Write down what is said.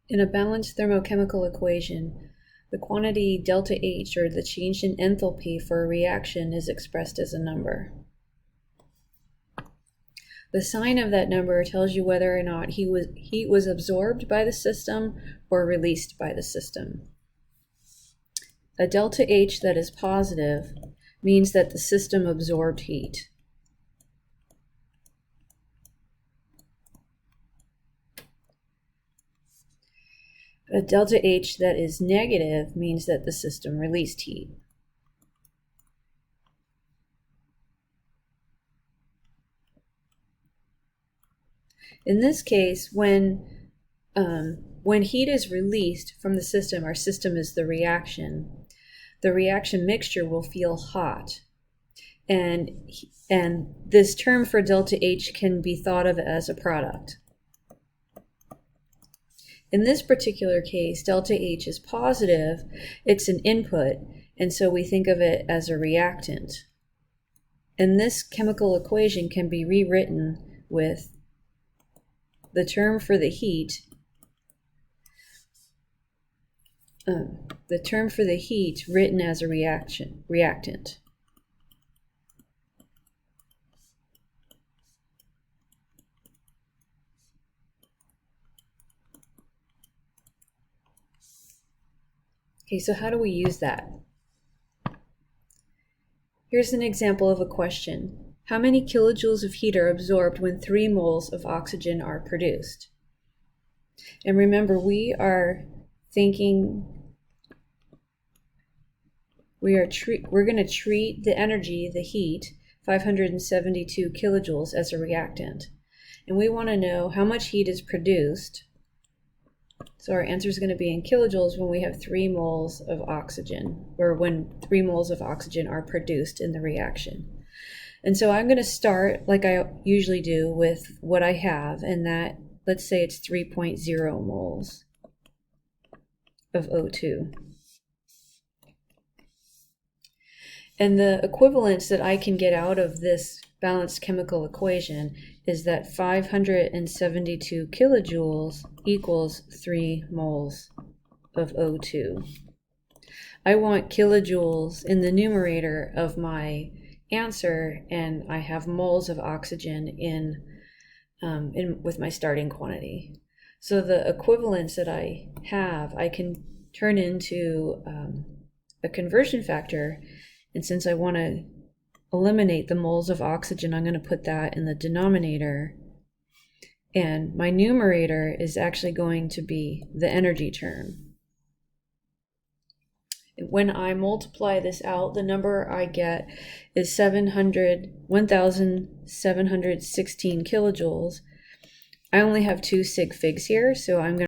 In a balanced thermochemical equation, the quantity delta H, or the change in enthalpy for a reaction, is expressed as a number. The sign of that number tells you whether or not heat was absorbed by the system or released by the system. A delta H that is positive means that the system absorbed heat. A delta H that is negative means that the system released heat. In this case, when heat is released from the system, our system is the reaction mixture will feel hot. And this term for delta H can be thought of as a product. In this particular case, delta H is positive, it's an input, and so we think of it as a reactant. And this chemical equation can be rewritten with the term for the heat, written as a reactant. Okay, so how do we use that? Here's an example of a question. How many kilojoules of heat are absorbed when 3 moles of oxygen are produced? And remember, we're going to treat the energy, the heat, 572 kilojoules, as a reactant. And we want to know how much heat is produced. So our answer is going to be in kilojoules when we have 3 moles of oxygen, or when 3 moles of oxygen are produced in the reaction. And so I'm going to start, like I usually do, with what I have, and that, let's say it's 3.0 moles of O2. And the equivalence that I can get out of this balanced chemical equation is that 572 kilojoules equals 3 moles of O2. I want kilojoules in the numerator of my answer, and I have moles of oxygen in with my starting quantity. So the equivalence that I have, I can turn into a conversion factor, and since I want to eliminate the moles of oxygen, I'm going to put that in the denominator, and my numerator is actually going to be the energy term. When I multiply this out, the number I get is 1,716 kilojoules. I only have 2 sig figs here, so I'm going to